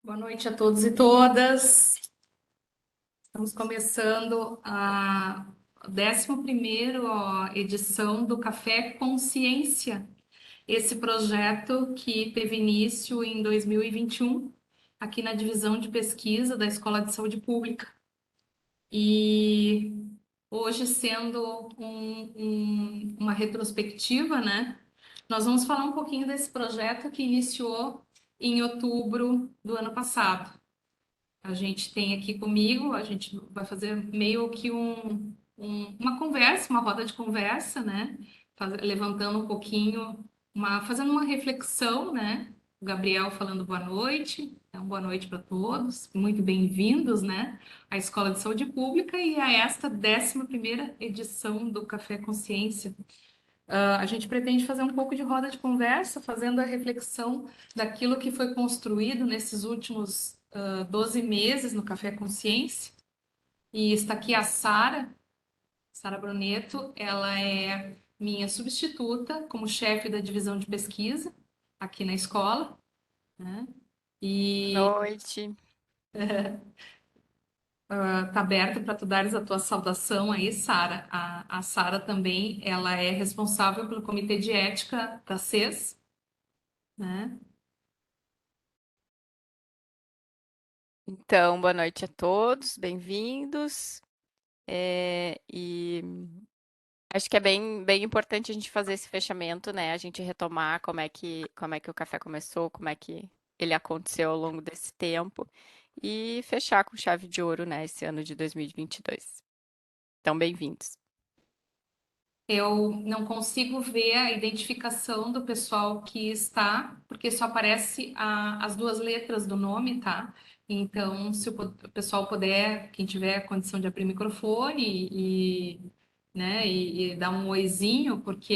Boa noite a todos e todas. Estamos começando a 11ª edição do Café Consciência, esse projeto que teve início em 2021, aqui na divisão de pesquisa da Escola de Saúde Pública. E hoje, sendo uma retrospectiva, né? Nós vamos falar um pouquinho desse projeto que iniciou em outubro do ano passado. A gente tem aqui comigo, a gente vai fazer meio que uma conversa, uma roda de conversa, né? Levantando um pouquinho, fazendo uma reflexão, né? O Gabriel falando boa noite, então boa noite para todos, muito bem-vindos, né? À Escola de Saúde Pública e a esta 11ª edição do Café Consciência. A gente pretende fazer um pouco de roda de conversa, fazendo a reflexão daquilo que foi construído nesses últimos 12 meses no Café Consciência. E está aqui a Sara Bruneto, ela é minha substituta como chefe da divisão de pesquisa aqui na escola, né? E Noite. está aberto para tu dares a tua saudação aí, Sara. A Sara também, ela é responsável pelo Comitê de Ética da CES, né? Então, boa noite a todos, bem-vindos. E acho que é bem importante a gente fazer esse fechamento, né? A gente retomar como é que o café começou, como é que ele aconteceu ao longo desse tempo e fechar com chave de ouro, né? Esse ano de 2022. Então, bem-vindos. Eu não consigo ver a identificação do pessoal que está, porque só aparece as duas letras do nome, tá? Então, se o pessoal puder, quem tiver condição de abrir o microfone né, e dar um oizinho, porque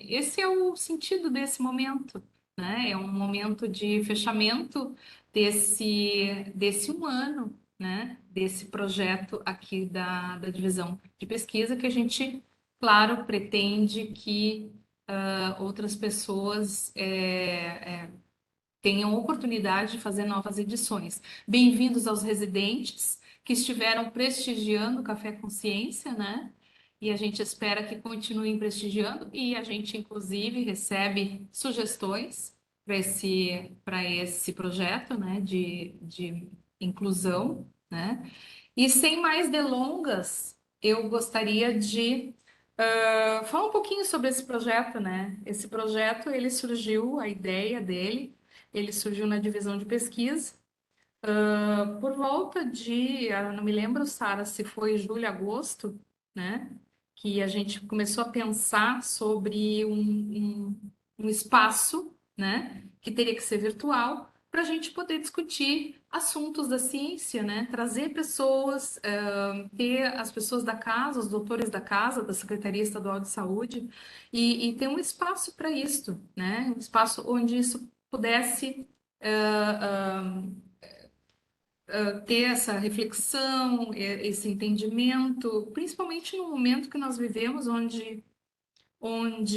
esse é o sentido desse momento, né? É um momento de fechamento desse um ano, né? Desse projeto aqui da divisão de pesquisa que a gente, claro, pretende que outras pessoas tenham oportunidade de fazer novas edições. Bem-vindos aos residentes que estiveram prestigiando o Café Consciência, né? E a gente espera que continuem prestigiando e a gente, inclusive, recebe sugestões para esse projeto, né, de inclusão, né? E sem mais delongas, eu gostaria de falar um pouquinho sobre esse projeto, né? Esse projeto, ele surgiu, a ideia dele, ele surgiu na divisão de pesquisa, por volta de, não me lembro, Sara, se foi julho, agosto, né? Que a gente começou a pensar sobre um espaço, né? Que teria que ser virtual, para a gente poder discutir assuntos da ciência, né? Trazer pessoas, ter as pessoas da casa, os doutores da casa, da Secretaria Estadual de Saúde, e ter um espaço para isso, né? Um espaço onde isso pudesse ter essa reflexão, esse entendimento, principalmente no momento que nós vivemos, onde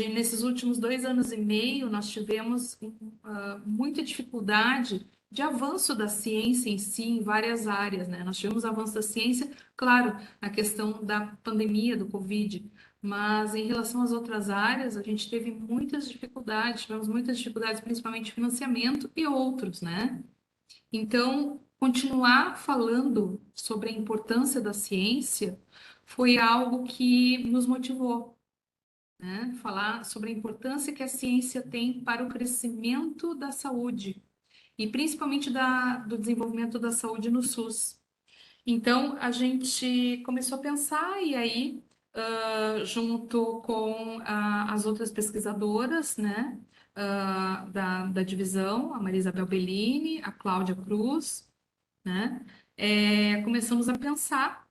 nesses últimos 2 anos e meio nós tivemos muita dificuldade de avanço da ciência em si, em várias áreas, né? Nós tivemos avanço da ciência, claro, na questão da pandemia, do Covid, mas em relação às outras áreas, a gente teve muitas dificuldades, tivemos muitas dificuldades, principalmente de financiamento e outros, né? Então, continuar falando sobre a importância da ciência foi algo que nos motivou, né? Falar sobre a importância que a ciência tem para o crescimento da saúde e principalmente do desenvolvimento da saúde no SUS. Então, a gente começou a pensar, e aí, junto com as outras pesquisadoras, né, da divisão, a Maria Isabel Bellini, a Cláudia Cruz, né, começamos a pensar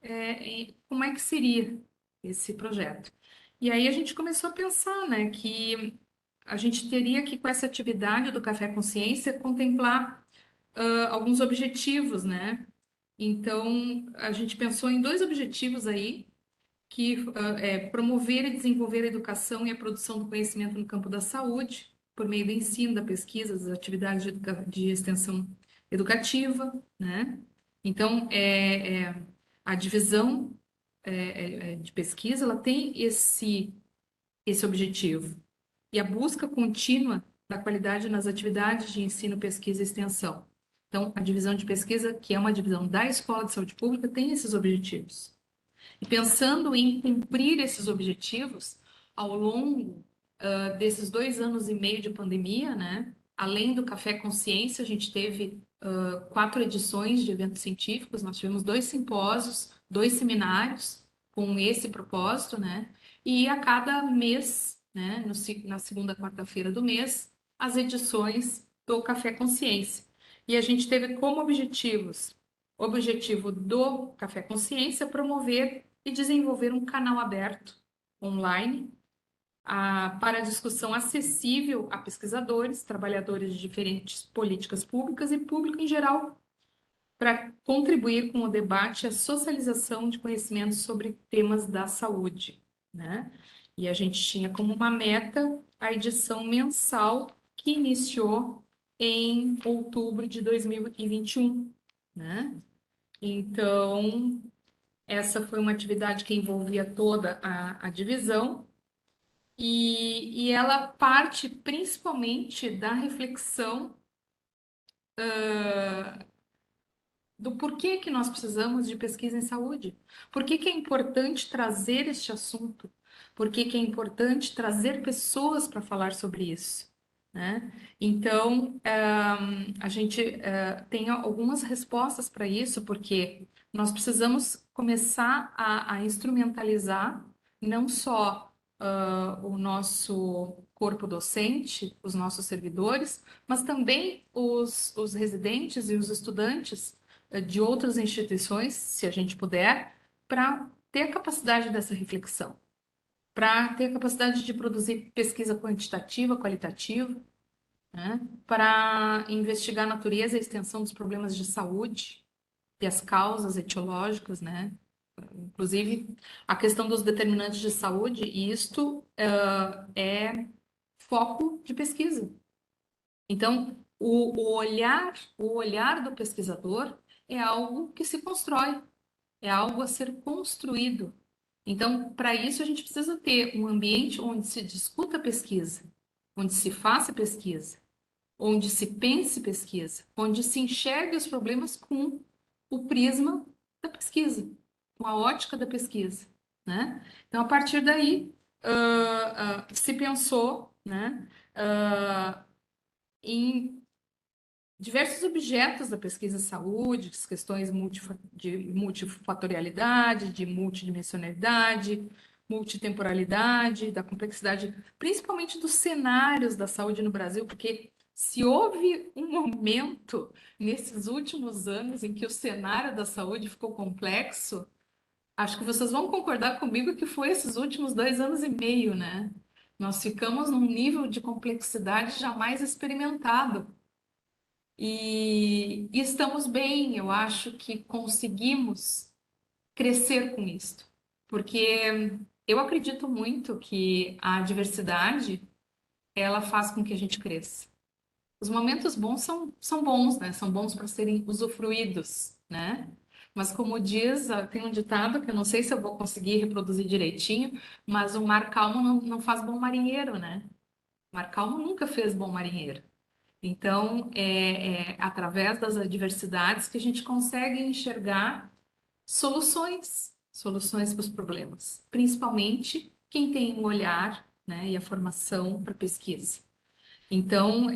em como é que seria esse projeto. E aí a gente começou a pensar, né, que a gente teria que, com essa atividade do Café Consciência, contemplar alguns objetivos, né? Então, a gente pensou em dois objetivos aí, que é promover e desenvolver a educação e a produção do conhecimento no campo da saúde, por meio do ensino, da pesquisa, das atividades de extensão educativa, né? Então, a divisão de pesquisa, ela tem esse objetivo. E a busca contínua da qualidade nas atividades de ensino, pesquisa e extensão. Então, a divisão de pesquisa, que é uma divisão da Escola de Saúde Pública, tem esses objetivos. E pensando em cumprir esses objetivos, ao longo desses 2 anos e meio de pandemia, né? Além do Café Consciência, a gente teve 4 edições de eventos científicos, nós tivemos 2 simpósios, 2 seminários com esse propósito, né? E a cada mês, né, na segunda quarta-feira do mês, as edições do Café Consciência. E a gente teve como objetivos, o objetivo do Café Consciência, promover e desenvolver um canal aberto online para discussão acessível a pesquisadores, trabalhadores de diferentes políticas públicas e público em geral, para contribuir com o debate e a socialização de conhecimentos sobre temas da saúde, né? E a gente tinha como uma meta a edição mensal que iniciou em outubro de 2021, né? Então, essa foi uma atividade que envolvia toda a divisão e ela parte principalmente da reflexão do porquê que nós precisamos de pesquisa em saúde. Por que que é importante trazer este assunto? Por que que é importante trazer pessoas para falar sobre isso? Né? Então, a gente tem algumas respostas para isso, porque nós precisamos começar a instrumentalizar não só o nosso corpo docente, os nossos servidores, mas também os residentes e os estudantes de outras instituições, se a gente puder, para ter a capacidade dessa reflexão, para ter a capacidade de produzir pesquisa quantitativa, qualitativa, né? Para investigar a natureza e a extensão dos problemas de saúde e as causas etiológicas, né? Inclusive, a questão dos determinantes de saúde, e isto é foco de pesquisa. Então, o olhar do pesquisador é algo que se constrói, é algo a ser construído. Então, para isso, a gente precisa ter um ambiente onde se discuta pesquisa, onde se faça pesquisa, onde se pense pesquisa, onde se enxergue os problemas com o prisma da pesquisa, com a ótica da pesquisa, né? Então, a partir daí, se pensou, né, em diversos objetos da pesquisa saúde, as questões de multifatorialidade, de multidimensionalidade, multitemporalidade, da complexidade, principalmente dos cenários da saúde no Brasil, porque se houve um momento nesses últimos anos em que o cenário da saúde ficou complexo, acho que vocês vão concordar comigo que foi esses últimos 2 anos e meio, né? Nós ficamos num nível de complexidade jamais experimentado. E estamos bem, eu acho que conseguimos crescer com isso, porque eu acredito muito que a diversidade, ela faz com que a gente cresça. Os momentos bons são bons, né? São bons para serem usufruídos, né? Mas como diz, tem um ditado que eu não sei se eu vou conseguir reproduzir direitinho, mas o mar calmo não faz bom marinheiro, né? Mar calmo nunca fez bom marinheiro. Então, é através das adversidades que a gente consegue enxergar soluções para os problemas, principalmente quem tem um olhar, né, e a formação para pesquisa. Então,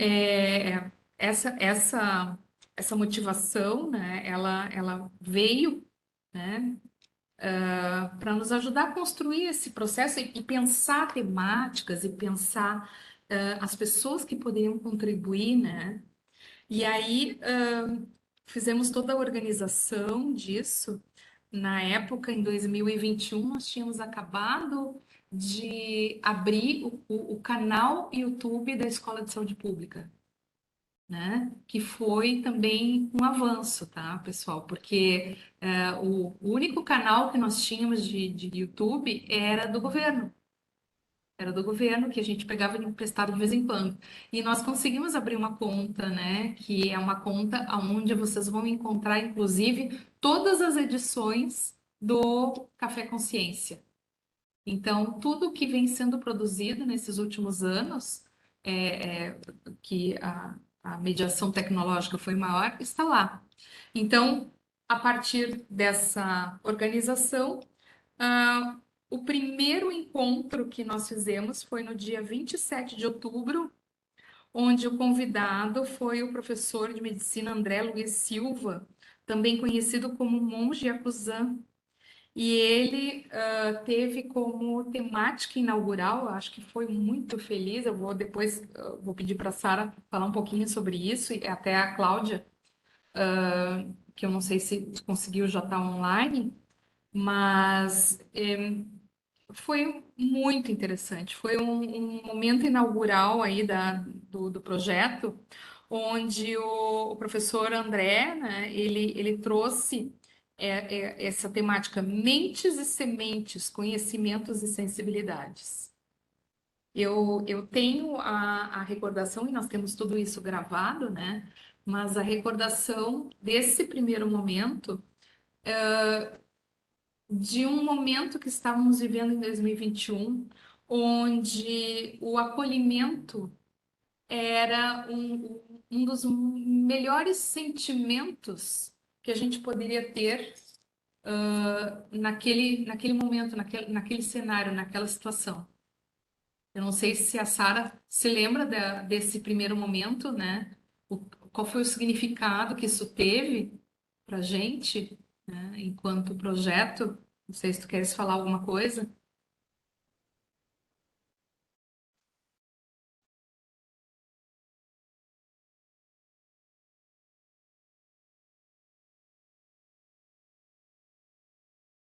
essa motivação, né, ela veio, né, para nos ajudar a construir esse processo e pensar temáticas e pensar as pessoas que poderiam contribuir, né? E aí, fizemos toda a organização disso. Na época, em 2021, nós tínhamos acabado de abrir o canal YouTube da Escola de Saúde Pública, né? Que foi também um avanço, tá, pessoal? Porque o único canal que nós tínhamos de YouTube era do governo. era do governo, que a gente pegava emprestado de vez em quando. E nós conseguimos abrir uma conta, né? Que é uma conta onde vocês vão encontrar, inclusive, todas as edições do Café Consciência. Então, tudo que vem sendo produzido nesses últimos anos, que a mediação tecnológica foi maior, está lá. Então, a partir dessa organização, ah, o primeiro encontro que nós fizemos foi no dia 27 de outubro, onde o convidado foi o professor de medicina André Luiz Silva, também conhecido como Monge Yakuzan. E ele teve como temática inaugural, acho que foi muito feliz. Eu vou depois vou pedir para a Sara falar um pouquinho sobre isso, e até a Cláudia, que eu não sei se conseguiu já estar online, mas foi muito interessante. Foi um momento inaugural aí do projeto, onde o professor André, né, ele trouxe essa temática mentes e sementes, conhecimentos e sensibilidades. Eu tenho a recordação, e nós temos tudo isso gravado, né? Mas a recordação desse primeiro momento, de um momento que estávamos vivendo em 2021, onde o acolhimento era um dos melhores sentimentos que a gente poderia ter naquele momento, naquele cenário, naquela situação. Eu não sei se a Sara se lembra desse primeiro momento, né? Qual foi o significado que isso teve para a gente, né? Enquanto projeto. Não sei se tu queres falar alguma coisa.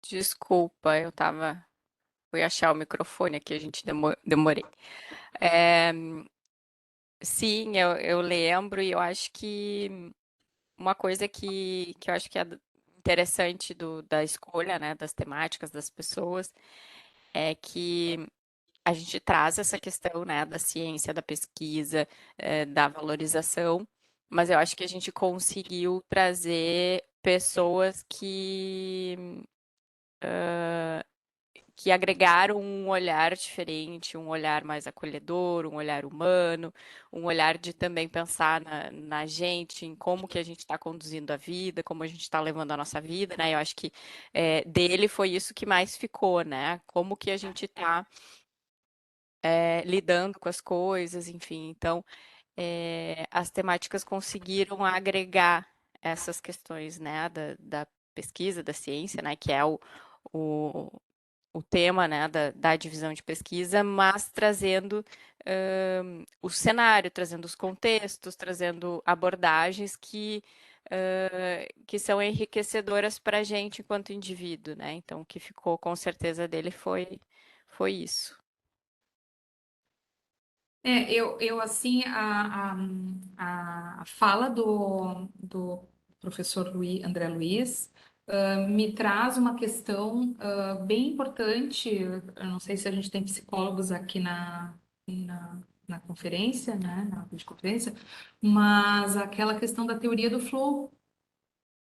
Desculpa, fui achar o microfone aqui, a gente demorei. É, sim, eu lembro e eu acho que uma coisa que eu acho que é interessante da escolha, né, das temáticas das pessoas, é que a gente traz essa questão, né, da ciência, da pesquisa, da valorização, mas eu acho que a gente conseguiu trazer pessoas que agregaram um olhar diferente, um olhar mais acolhedor, um olhar humano, um olhar de também pensar na gente, em como que a gente está conduzindo a vida, como a gente está levando a nossa vida, né? Eu acho que dele foi isso que mais ficou, né? Como que a gente está lidando com as coisas, enfim. Então, as temáticas conseguiram agregar essas questões, né, da pesquisa, da ciência, né, que é o, o tema, né, da divisão de pesquisa, mas trazendo o cenário, trazendo os contextos, trazendo abordagens que são enriquecedoras para a gente enquanto indivíduo, né? Então, o que ficou com certeza dele foi isso. Eu assim, a fala do professor André Luiz me traz uma questão bem importante. Eu não sei se a gente tem psicólogos aqui na conferência, né, na videoconferência, mas aquela questão da teoria do flow,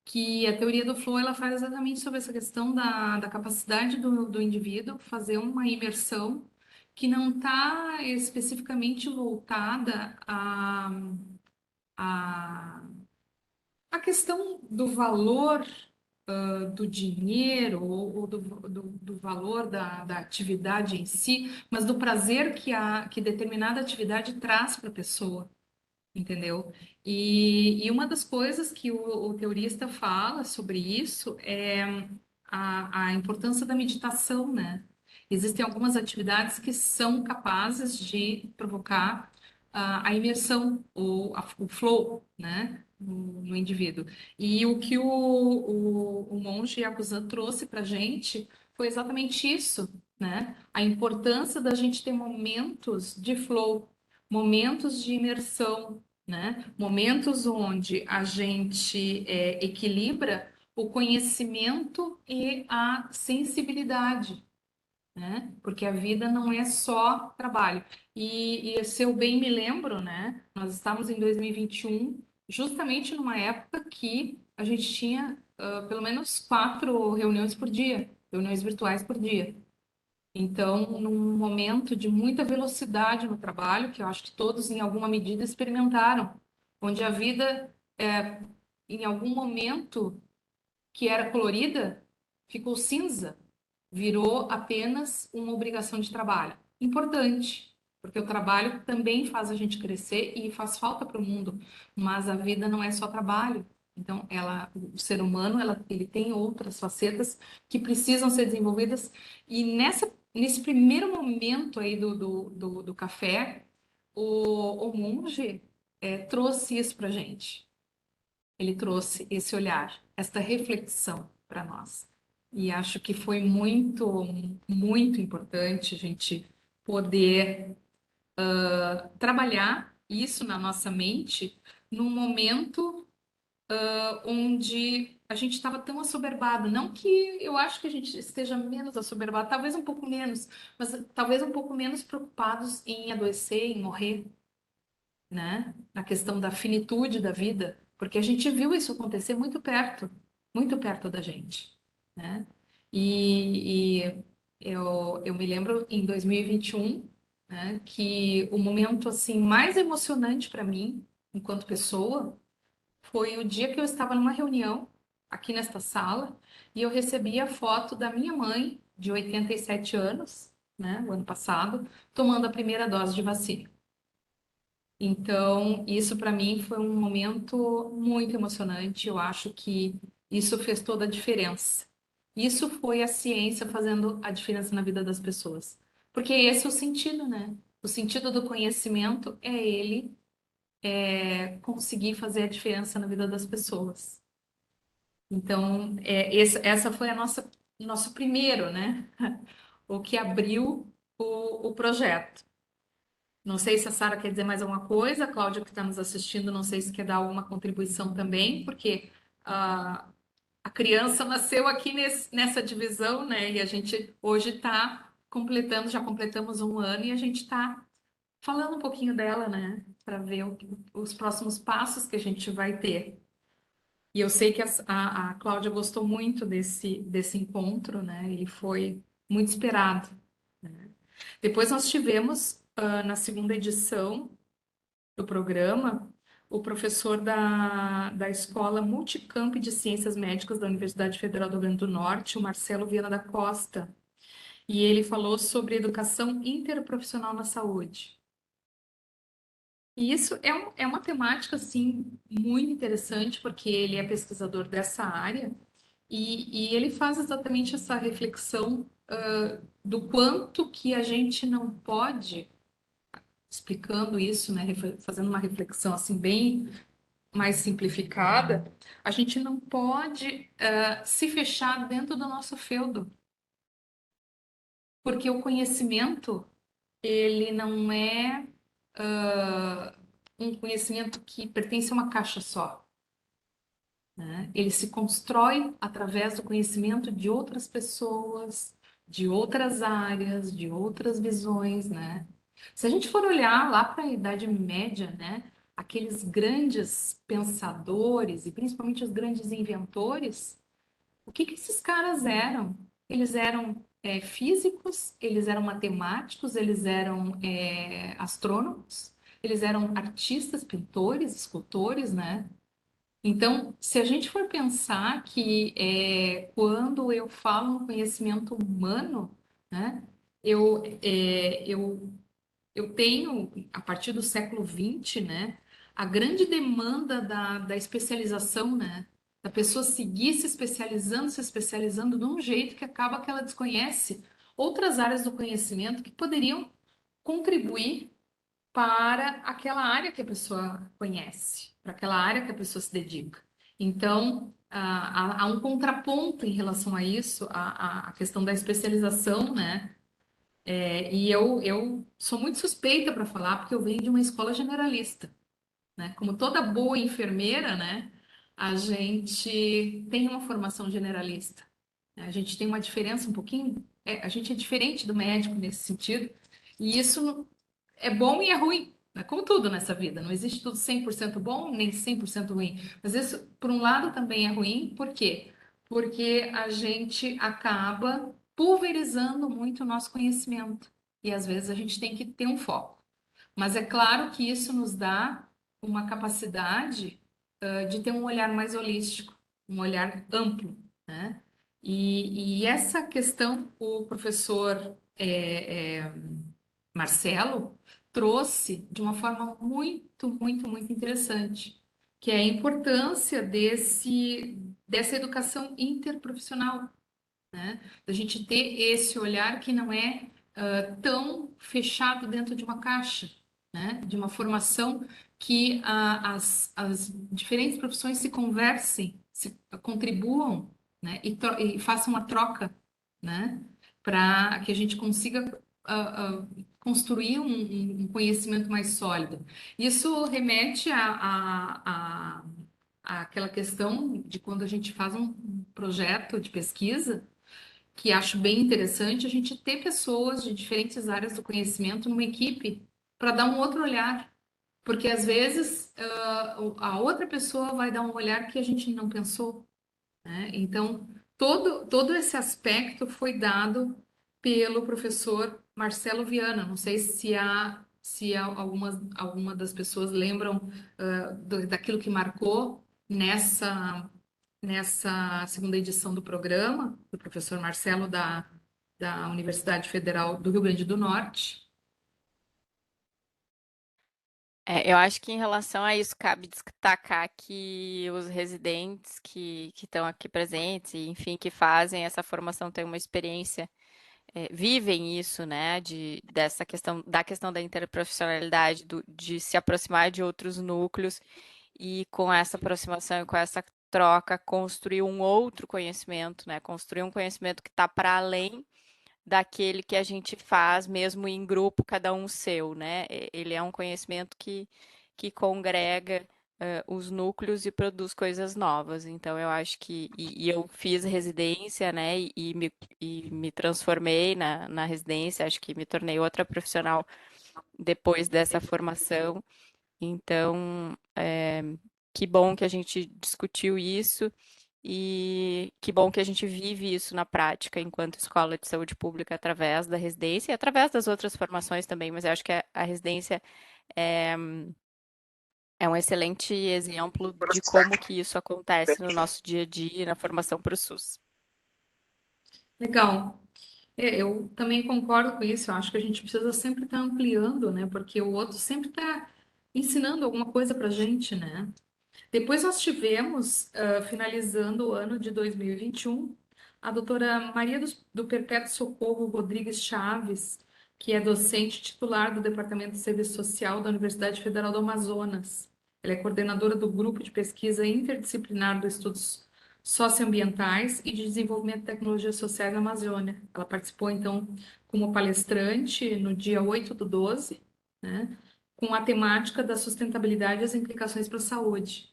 que a teoria do flow ela faz exatamente sobre essa questão da capacidade do indivíduo fazer uma imersão que não está especificamente voltada a, a questão do valor do dinheiro ou do valor da atividade em si, mas do prazer que determinada atividade traz para a pessoa. Entendeu? E uma das coisas que o teorista fala sobre isso é a importância da meditação, né? Existem algumas atividades que são capazes de provocar a imersão, ou o flow, né? No indivíduo. E o que o monge Yakuza trouxe para a gente foi exatamente isso, né? A importância da gente ter momentos de flow, momentos de imersão, né? Momentos onde a gente equilibra o conhecimento e a sensibilidade. né? Porque a vida não é só trabalho. Se eu bem me lembro, né? Nós estávamos em 2021, justamente numa época que a gente tinha pelo menos 4 reuniões por dia, reuniões virtuais por dia. Então, num momento de muita velocidade no trabalho, que eu acho que todos, em alguma medida, experimentaram, onde a vida, em algum momento que era colorida, ficou cinza, virou apenas uma obrigação de trabalho. Importante, porque o trabalho também faz a gente crescer e faz falta para o mundo, mas a vida não é só trabalho. Então, o ser humano, ele tem outras facetas que precisam ser desenvolvidas. E nesse primeiro momento aí do café, o monge trouxe isso para gente. Ele trouxe esse olhar, esta reflexão para nós. E acho que foi muito, muito importante a gente poder trabalhar isso na nossa mente num momento onde a gente estava tão assoberbado. Não que eu acho que a gente esteja menos assoberbado, talvez um pouco menos, mas talvez um pouco menos preocupados em adoecer, em morrer, né? Na questão da finitude da vida, porque a gente viu isso acontecer muito perto da gente, né? E eu me lembro em 2021, né, que o momento assim mais emocionante para mim, enquanto pessoa, foi o dia que eu estava numa reunião aqui nesta sala e eu recebi a foto da minha mãe, de 87 anos, né, o ano passado, tomando a primeira dose de vacina. Então, isso para mim foi um momento muito emocionante. Eu acho que isso fez toda a diferença. Isso foi a ciência fazendo a diferença na vida das pessoas. Porque esse é o sentido, né? O sentido do conhecimento é ele conseguir fazer a diferença na vida das pessoas. Então, essa foi a nosso primeiro, né? O que abriu o projeto. Não sei se a Sara quer dizer mais alguma coisa, a Cláudia que está nos assistindo, não sei se quer dar alguma contribuição também, porque a criança nasceu aqui nessa divisão, né? E a gente hoje está completando, já completamos um ano e a gente está falando um pouquinho dela, né? Para ver os próximos passos que a gente vai ter. E eu sei que a Cláudia gostou muito desse encontro, né? Ele foi muito esperado. Depois nós tivemos, na segunda edição do programa, o professor da Escola Multicamp de Ciências Médicas da Universidade Federal do Rio Grande do Norte, o Marcelo Viana da Costa. E ele falou sobre educação interprofissional na saúde. E isso é uma temática, assim, muito interessante, porque ele é pesquisador dessa área e ele faz exatamente essa reflexão, do quanto que a gente não pode, explicando isso, né, fazendo uma reflexão, assim, bem mais simplificada, a gente não pode se fechar dentro do nosso feudo, porque o conhecimento, ele não é um conhecimento que pertence a uma caixa só, né? Ele se constrói através do conhecimento de outras pessoas, de outras áreas, de outras visões, né? Se a gente for olhar lá para a Idade Média, né, aqueles grandes pensadores e principalmente os grandes inventores, o que que esses caras eram? Eles eram físicos, eles eram matemáticos, eles eram astrônomos, eles eram artistas, pintores, escultores, né? Então, se a gente for pensar que quando eu falo no conhecimento humano, né, eu, é, eu, eu tenho, a partir do século XX, né, a grande demanda da especialização, né, da pessoa seguir se especializando de um jeito que acaba que ela desconhece outras áreas do conhecimento que poderiam contribuir para aquela área que a pessoa conhece, para aquela área que a pessoa se dedica. Então, há um contraponto em relação a isso, a questão da especialização, né? E eu sou muito suspeita para falar, porque eu venho de uma escola generalista, né? Como toda boa enfermeira, né? A gente tem uma formação generalista, né? A gente tem uma diferença um pouquinho a gente é diferente do médico nesse sentido, e isso é bom e é ruim, né? Como tudo nessa vida, não existe tudo 100% bom nem 100% ruim. Mas isso, por um lado, também é ruim, por quê? Porque a gente acaba pulverizando muito o nosso conhecimento, e às vezes a gente tem que ter um foco. Mas é claro que isso nos dá uma capacidade, de ter um olhar mais holístico, um olhar amplo, né? E essa questão o professor Marcelo trouxe de uma forma muito interessante, que é a importância dessa educação interprofissional, né? Da gente ter esse olhar que não é tão fechado dentro de uma caixa, né? De uma formação que as diferentes profissões se conversem, se contribuam, né? E façam uma troca, né? Para que a gente consiga construir um conhecimento mais sólido. Isso remete àquela questão de quando a gente faz um projeto de pesquisa, que acho bem interessante, a gente ter pessoas de diferentes áreas do conhecimento numa equipe para dar um outro olhar, porque às vezes a outra pessoa vai dar um olhar que a gente não pensou, né? Então, todo esse aspecto foi dado pelo professor Marcelo Viana. Não sei se alguma das pessoas lembram daquilo que marcou nessa segunda edição do programa, do professor Marcelo da Universidade Federal do Rio Grande do Norte. Eu acho que em relação a isso, cabe destacar que os residentes que estão aqui presentes, e, enfim, que fazem essa formação, têm uma experiência, vivem isso, né, dessa questão, da questão da interprofissionalidade, de se aproximar de outros núcleos e com essa aproximação e com essa troca, construir um outro conhecimento, né, construir um conhecimento que está para além daquele que a gente faz mesmo em grupo, cada um seu, né? Ele é um conhecimento que congrega os núcleos e produz coisas novas. Então, eu acho e eu fiz residência, né? E me transformei na residência, acho que me tornei outra profissional depois dessa formação. Então, que bom que a gente discutiu isso. E que bom que a gente vive isso na prática enquanto escola de saúde pública através da residência e através das outras formações também, mas eu acho que a residência é, é um excelente exemplo de como que isso acontece no nosso dia a dia e na formação para o SUS. Legal. Eu também concordo com isso. Eu acho que a gente precisa sempre estar ampliando, né? Porque o outro sempre está ensinando alguma coisa para a gente, né? Depois nós tivemos, finalizando o ano de 2021, a doutora Maria do Perpétuo Socorro Rodrigues Chaves, que é docente titular do Departamento de Serviço Social da Universidade Federal do Amazonas. Ela é coordenadora do Grupo de Pesquisa Interdisciplinar dos Estudos Socioambientais e de Desenvolvimento de Tecnologias Sociais na Amazônia. Ela participou, então, como palestrante no dia 8/12, né, com a temática da sustentabilidade e as implicações para a saúde.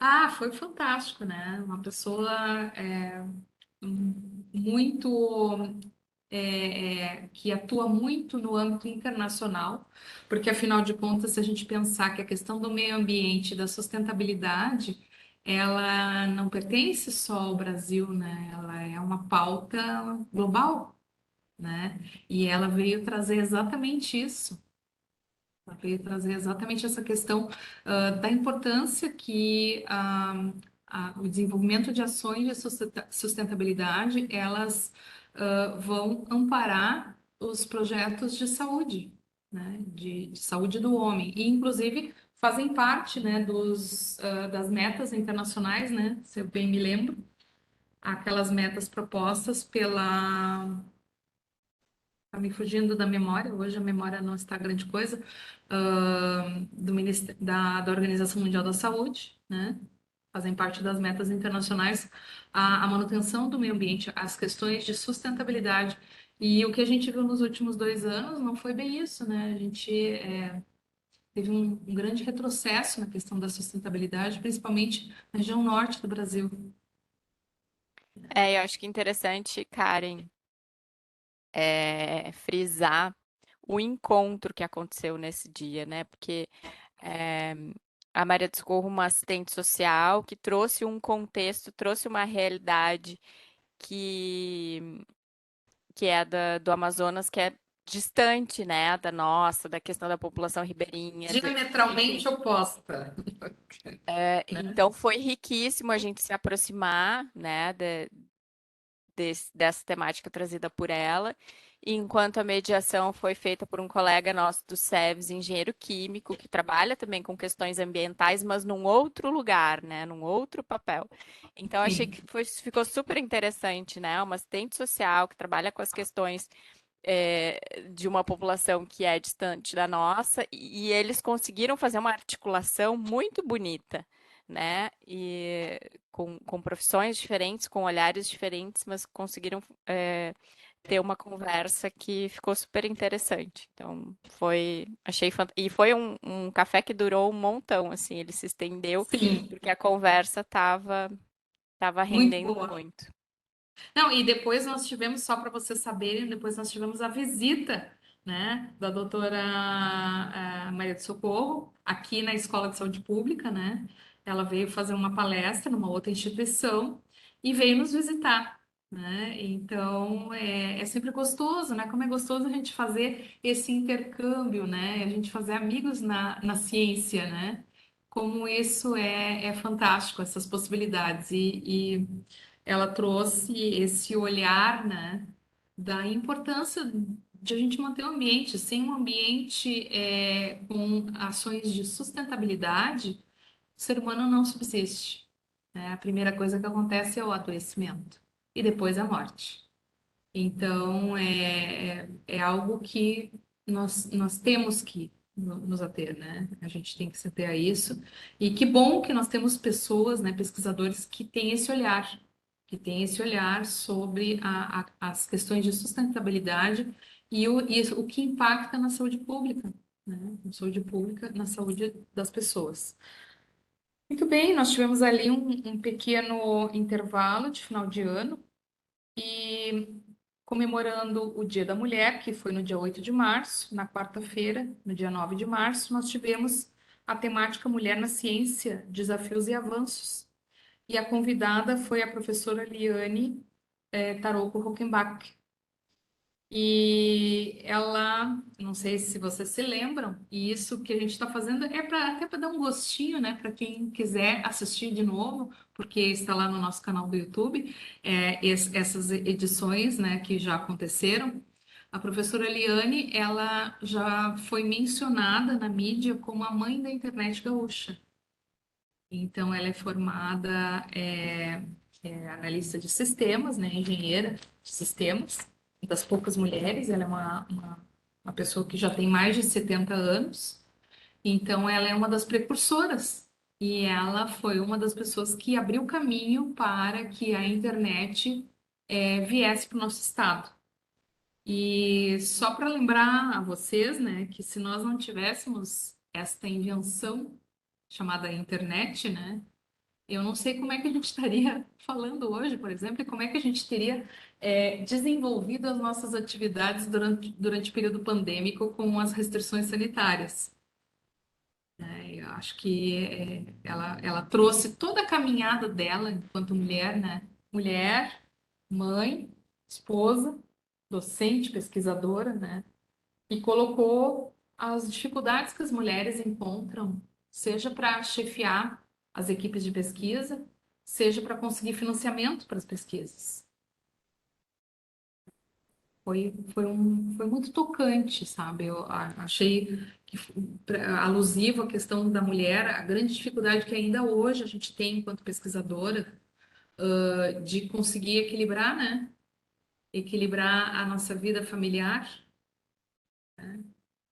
Ah, foi fantástico, né? Uma pessoa muito que atua muito no âmbito internacional, porque afinal de contas, se a gente pensar que a questão do meio ambiente, da sustentabilidade, ela não pertence só ao Brasil, né? Ela é uma pauta global, né? E ela veio trazer exatamente isso. Ela veio trazer exatamente essa questão da importância que o desenvolvimento de ações de sustentabilidade, elas vão amparar os projetos de saúde, né, de saúde do homem, e inclusive fazem parte, né, das metas internacionais, né, se eu bem me lembro, aquelas metas propostas Tá me fugindo da memória, hoje a memória não está grande coisa, da Organização Mundial da Saúde, né? Fazem parte das metas internacionais a manutenção do meio ambiente, as questões de sustentabilidade. E o que a gente viu nos últimos 2 anos não foi bem isso, né? A gente teve um grande retrocesso na questão da sustentabilidade, principalmente na região norte do Brasil. Eu acho que é interessante, Karen, frisar o encontro que aconteceu nesse dia, né? Porque eh, a Maria do Socorro, uma assistente social que trouxe um contexto, trouxe uma realidade que, que é do Amazonas, que é distante, né, da nossa, da questão da população ribeirinha, enfim. Diametralmente oposta, né? Então foi riquíssimo a gente se aproximar, né, dessa temática trazida por ela, enquanto a mediação foi feita por um colega nosso do SEVES, engenheiro químico, que trabalha também com questões ambientais, mas num outro lugar, né, num outro papel. Então, achei Sim, que ficou super interessante, né, uma assistente social que trabalha com as questões de uma população que é distante da nossa, e eles conseguiram fazer uma articulação muito bonita, né? E com profissões diferentes, com olhares diferentes, mas conseguiram ter uma conversa que ficou super interessante. Então, achei fantástico. E foi um café que durou um montão, assim, ele se estendeu, sim, porque a conversa tava muito rendendo boa. muito. Não, e depois nós tivemos, só para vocês saberem, depois nós tivemos a visita, né, da doutora Maria de Socorro, aqui na Escola de Saúde Pública, né? Ela veio fazer uma palestra numa outra instituição e veio nos visitar, né? Então, é sempre gostoso, né? Como é gostoso a gente fazer esse intercâmbio, né? A gente fazer amigos na ciência, né? Como isso é fantástico, essas possibilidades. E ela trouxe esse olhar, né, da importância de a gente manter o ambiente. Sem um ambiente com ações de sustentabilidade, o ser humano não subsiste, né? A primeira coisa que acontece é o adoecimento e depois a morte. Então, é algo que nós temos que nos ater, né? A gente tem que se ater a isso. E que bom que nós temos pessoas, né, pesquisadores que têm esse olhar sobre as questões de sustentabilidade e o que impacta na saúde pública, né? Na saúde pública, na saúde das pessoas. Muito bem, nós tivemos ali um pequeno intervalo de final de ano e comemorando o Dia da Mulher, que foi no dia 8 de março, na quarta-feira, no dia 9 de março, nós tivemos a temática Mulher na Ciência, Desafios e Avanços. E a convidada foi a professora Liane Tarouco Hockenbach. E ela, não sei se vocês se lembram, e isso que a gente está fazendo é até para dar um gostinho, né, para quem quiser assistir de novo, porque está lá no nosso canal do YouTube, essas edições, né, que já aconteceram. A professora Eliane, ela já foi mencionada na mídia como a mãe da internet gaúcha. Então, ela é formada, analista de sistemas, né, engenheira de sistemas, das poucas mulheres, ela é uma pessoa que já tem mais de 70 anos, então ela é uma das precursoras, e ela foi uma das pessoas que abriu caminho para que a internet viesse para o nosso estado. E só para lembrar a vocês, né, que se nós não tivéssemos esta invenção chamada internet, né, eu não sei como é que a gente estaria falando hoje, por exemplo, e como é que a gente teria desenvolvido as nossas atividades durante o período pandêmico com as restrições sanitárias. Eu acho que ela trouxe toda a caminhada dela enquanto mulher, né? Mulher, mãe, esposa, docente, pesquisadora, né? E colocou as dificuldades que as mulheres encontram, seja para chefiar as equipes de pesquisa, seja para conseguir financiamento para as pesquisas. Foi muito tocante, sabe? Eu achei que alusivo à questão da mulher, a grande dificuldade que ainda hoje a gente tem enquanto pesquisadora, de conseguir equilibrar, né? Equilibrar a nossa vida familiar.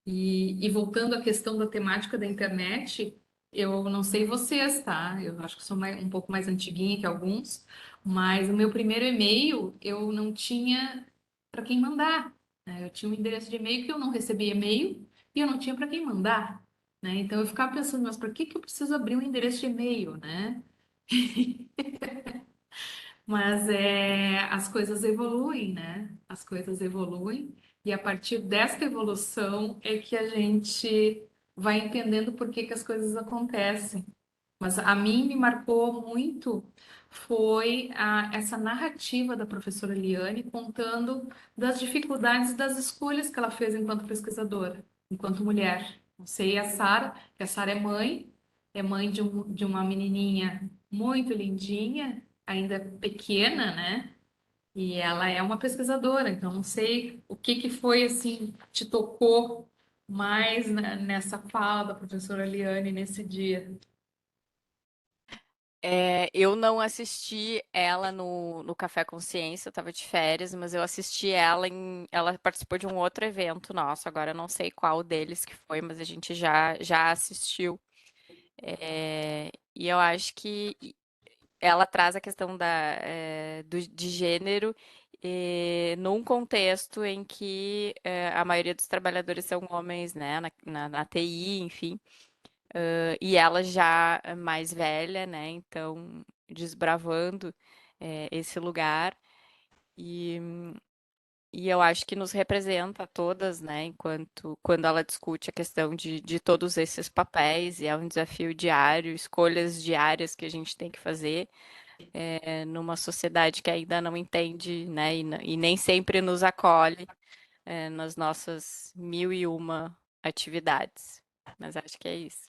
E voltando à questão da temática da internet, eu não sei vocês, tá? Eu acho que sou um pouco mais antiguinha que alguns, mas o meu primeiro e-mail eu não tinha para quem mandar, né? Eu tinha um endereço de e-mail que eu não recebia e-mail e eu não tinha para quem mandar, né? Então eu ficava pensando, mas por que que eu preciso abrir um endereço de e-mail, né? Mas as coisas evoluem, né? as coisas evoluem, e a partir desta evolução é que a gente vai entendendo por que que as coisas acontecem. Mas a mim me marcou muito foi essa narrativa da professora Liane contando das dificuldades e das escolhas que ela fez enquanto pesquisadora, enquanto mulher. Não sei a Sara, que a Sara é mãe de uma menininha muito lindinha, ainda pequena, né? E ela é uma pesquisadora, então não sei o que que foi assim, te tocou mais nessa fala da professora Liane nesse dia. Eu não assisti ela no Café Consciência, eu tava de férias, mas eu assisti ela participou de um outro evento nosso, agora eu não sei qual deles que foi, mas a gente já assistiu. E eu acho que ela traz a questão de gênero num contexto em que a maioria dos trabalhadores são homens, né, na TI, enfim. E ela já mais velha, né? Então, desbravando esse lugar. E, e eu acho que nos representa a todas, né? Enquanto quando ela discute a questão de todos esses papéis, e é um desafio diário, escolhas diárias que a gente tem que fazer numa sociedade que ainda não entende, né? E nem sempre nos acolhe nas nossas mil e uma atividades. Mas acho que é isso.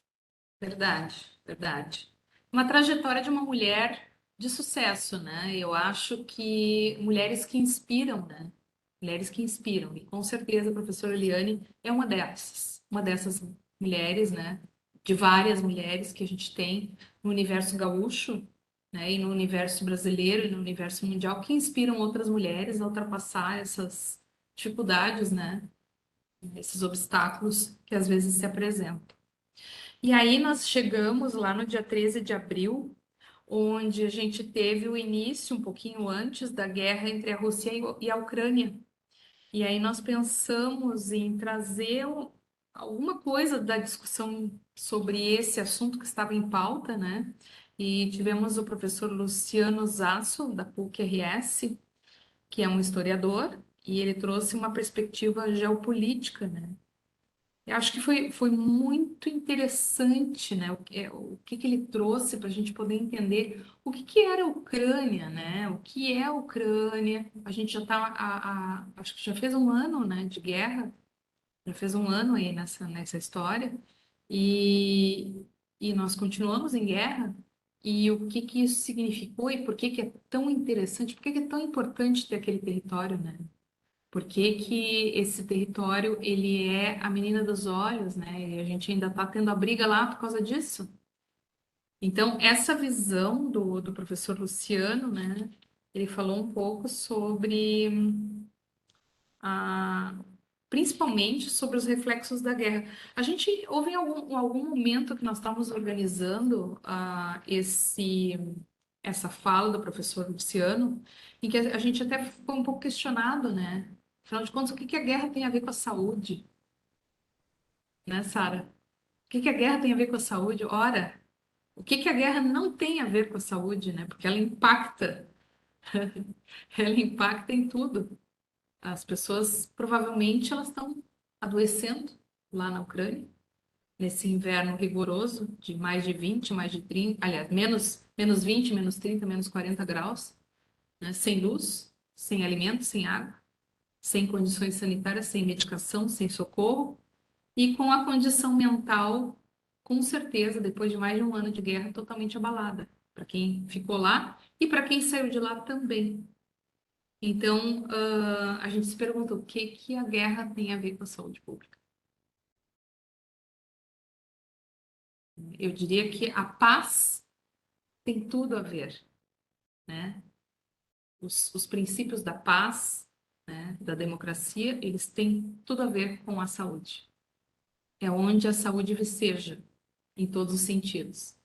Verdade, verdade. Uma trajetória de uma mulher de sucesso, né? Eu acho que mulheres que inspiram, né? Mulheres que inspiram. E com certeza a professora Eliane é uma dessas mulheres, né? De várias mulheres que a gente tem no universo gaúcho, né? E no universo brasileiro e no universo mundial que inspiram outras mulheres a ultrapassar essas dificuldades, né? Esses obstáculos que às vezes se apresentam. E aí nós chegamos lá no dia 13 de abril, onde a gente teve o início, um pouquinho antes, da guerra entre a Rússia e a Ucrânia. E aí nós pensamos em trazer alguma coisa da discussão sobre esse assunto que estava em pauta, né? E tivemos o professor Luciano Zasso, da PUC-RS, que é um historiador, e ele trouxe uma perspectiva geopolítica, né? Eu acho que foi muito interessante, né? O que ele trouxe para a gente poder entender o que era a Ucrânia, né? O que é a Ucrânia? A gente já está, acho que já fez um ano, né, de guerra, já fez um ano aí nessa história, e, e nós continuamos em guerra. E o que que isso significou e por que que é tão interessante, por que que é tão importante ter aquele território, né? Por que que esse território ele é a menina dos olhos, né? E a gente ainda está tendo a briga lá por causa disso. Então, essa visão do professor Luciano, né? Ele falou um pouco sobre a, principalmente sobre os reflexos da guerra. A gente houve em algum momento que nós estávamos organizando essa fala do professor Luciano, em que a gente até foi um pouco questionado, né? Afinal de contas, o que que a guerra tem a ver com a saúde, né, Sara? O que que a guerra tem a ver com a saúde? Ora, o que que a guerra não tem a ver com a saúde, né? Porque ela impacta, ela impacta em tudo. As pessoas provavelmente elas estão adoecendo lá na Ucrânia, nesse inverno rigoroso de mais de 20, mais de 30, aliás, menos 20, menos 30, menos 40 graus, né? Sem luz, sem alimento, sem água, sem condições sanitárias, sem medicação, sem socorro, e com a condição mental, com certeza, depois de mais de um ano de guerra, totalmente abalada, para quem ficou lá e para quem saiu de lá também. Então, a gente se pergunta o que que a guerra tem a ver com a saúde pública. Eu diria que a paz tem tudo a ver, né? Os princípios da paz, né, da democracia, eles têm tudo a ver com a saúde. É onde a saúde viceja, em todos os sentidos,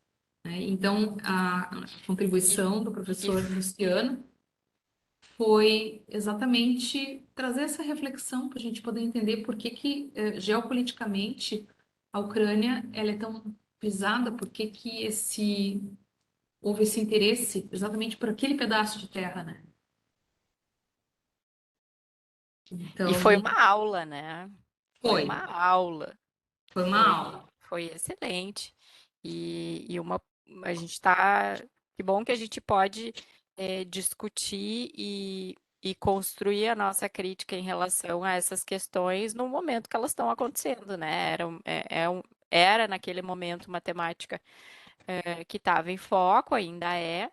né? Então, a contribuição do E professor Luciano foi exatamente trazer essa reflexão para a gente poder entender por que que, geopoliticamente, a Ucrânia ela é tão visada, por que que houve esse interesse exatamente por aquele pedaço de terra, né? E foi Então, uma aula, né? Foi foi, uma aula. foi uma Foi, aula. foi excelente. E a gente tá. Que bom que a gente pode discutir e construir a nossa crítica em relação a essas questões no momento que elas estão acontecendo, né? Era naquele momento uma temática que estava em foco, ainda é.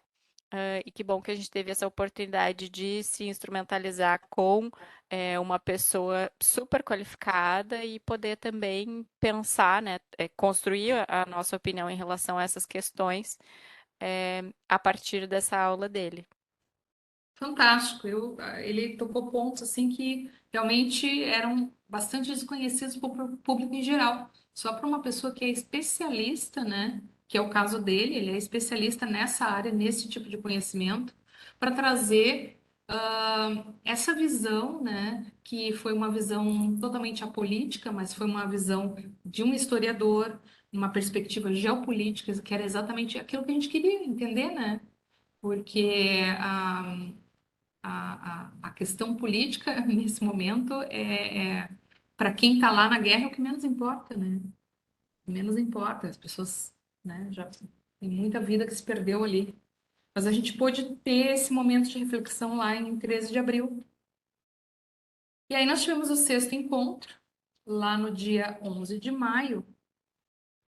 E que bom que a gente teve essa oportunidade de se instrumentalizar com uma pessoa super qualificada e poder também pensar, né, construir a nossa opinião em relação a essas questões a partir dessa aula dele. Fantástico. Ele tocou pontos assim que realmente eram bastante desconhecidos para o público em geral. Só para uma pessoa que é especialista, né? Que é o caso dele, ele é especialista nessa área, nesse tipo de conhecimento, para trazer essa visão, né? Que foi uma visão totalmente apolítica, mas foi uma visão de um historiador, uma perspectiva geopolítica, que era exatamente aquilo que a gente queria entender, né? Porque a questão política nesse momento para quem está lá na guerra é o que menos importa, né? O que menos importa, as pessoas, né, já tem muita vida que se perdeu ali. Mas a gente pôde ter esse momento de reflexão lá em 13 de abril. E aí nós tivemos o sexto encontro, lá no dia 11 de maio,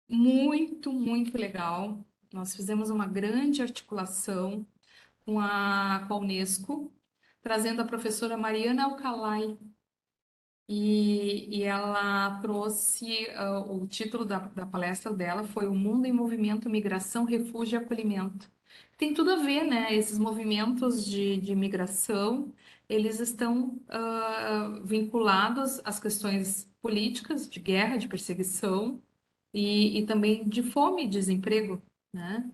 muito, muito legal. Nós fizemos uma grande articulação com a Unesco, trazendo a professora Mariana Alcalay. E ela trouxe, o título da palestra dela foi O Mundo em Movimento, Migração, Refúgio e Acolhimento. Tem tudo a ver, né? Esses movimentos de migração, eles estão vinculados às questões políticas, de guerra, de perseguição e também de fome e desemprego, né?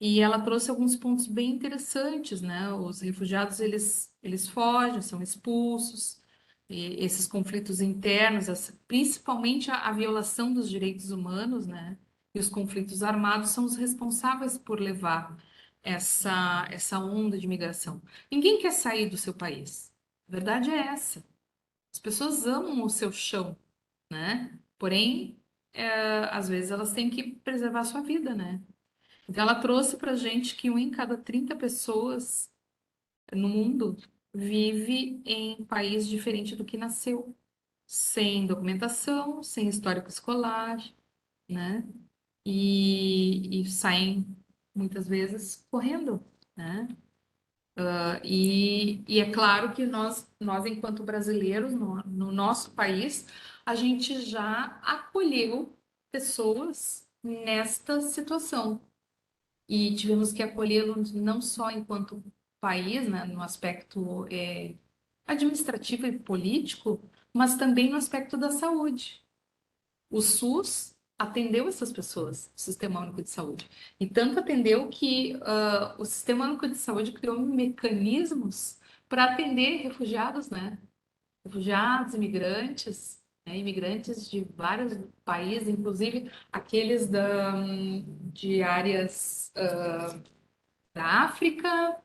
E ela trouxe alguns pontos bem interessantes, né? Os refugiados, eles fogem, são expulsos, e esses conflitos internos, principalmente a violação dos direitos humanos, né? E os conflitos armados são os responsáveis por levar essa onda de migração. Ninguém quer sair do seu país. A verdade é essa. As pessoas amam o seu chão, né? Porém, às vezes elas têm que preservar a sua vida, né? Então, ela trouxe para gente que um em cada 30 pessoas no mundo vive em um país diferente do que nasceu, sem documentação, sem histórico escolar, né? E saem muitas vezes correndo, né? E é claro que nós enquanto brasileiros, no nosso país, a gente já acolheu pessoas nesta situação. E tivemos que acolhê-los não só enquanto país, né, no aspecto administrativo e político, mas também no aspecto da saúde. O SUS atendeu essas pessoas, o Sistema Único de Saúde. E tanto atendeu que o Sistema Único de Saúde criou mecanismos para atender refugiados, né? Refugiados, imigrantes, né? Imigrantes de vários países, inclusive aqueles de áreas da África,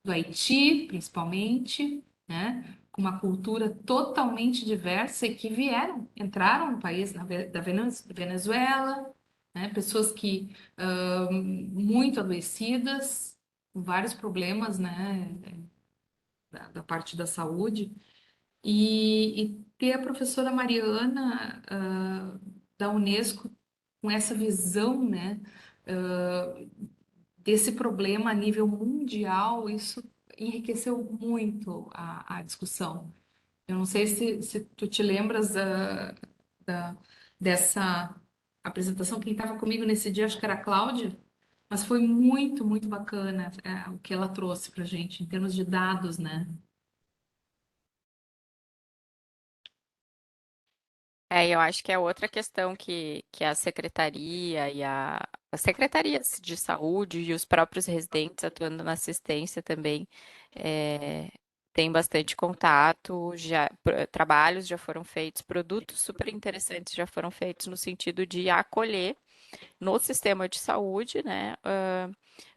do Haiti, principalmente, né? Com uma cultura totalmente diversa e que entraram no país da Venezuela, né? Pessoas que muito adoecidas, com vários problemas, né? Da parte da saúde. E ter a professora Mariana, da Unesco com essa visão, né? Desse problema a nível mundial, isso enriqueceu muito a discussão. Eu não sei se tu te lembras da- dessa apresentação, quem estava comigo nesse dia, acho que era a Cláudia, mas foi muito, muito bacana, o que ela trouxe para a gente, em termos de dados, né? Eu acho que é outra questão que a secretaria e as secretarias de saúde e os próprios residentes atuando na assistência também eh, têm bastante contato, trabalhos já foram feitos, produtos super interessantes já foram feitos no sentido de acolher no sistema de saúde, né?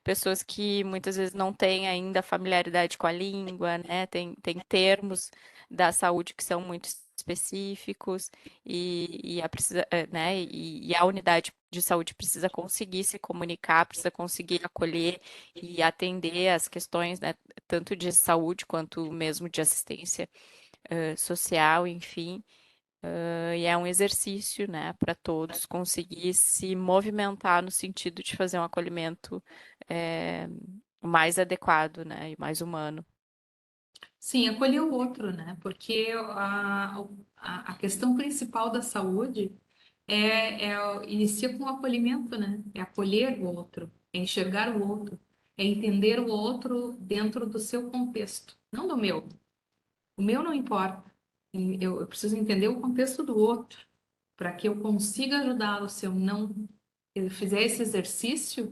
Pessoas que muitas vezes não têm ainda familiaridade com a língua, né? Tem termos da saúde que são muito específicos e a unidade de saúde precisa conseguir se comunicar, precisa conseguir acolher e atender as questões, né, tanto de saúde quanto mesmo de assistência social, enfim. E é um exercício, né, para todos conseguir se movimentar no sentido de fazer um acolhimento eh, mais adequado, né, e mais humano. Sim, acolher o outro, né? Porque a questão principal da saúde inicia com o acolhimento, né? É acolher o outro, é enxergar o outro, é entender o outro dentro do seu contexto, não do meu. O meu não importa. Eu preciso entender o contexto do outro para que eu consiga ajudá-lo. Se eu não eu fizer esse exercício,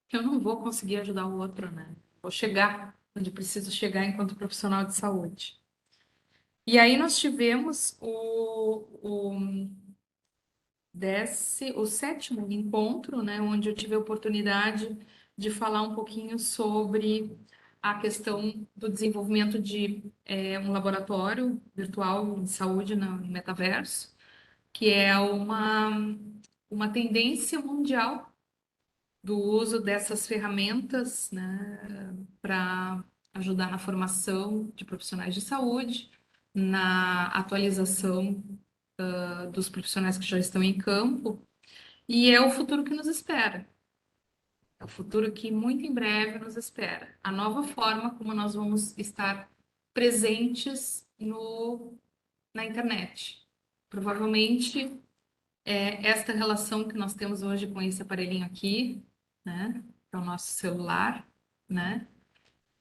eu não vou conseguir ajudar o outro, né? Vou chegar onde preciso chegar enquanto profissional de saúde. E aí nós tivemos o sétimo encontro, né, onde eu tive a oportunidade de falar um pouquinho sobre a questão do desenvolvimento de um laboratório virtual de saúde no metaverso, que é uma tendência mundial do uso dessas ferramentas, né, para ajudar na formação de profissionais de saúde, na atualização dos profissionais que já estão em campo, e é o futuro que nos espera. É o futuro que muito em breve nos espera. A nova forma como nós vamos estar presentes na internet. Provavelmente, esta relação que nós temos hoje com esse aparelhinho aqui, né, que é o nosso celular, né,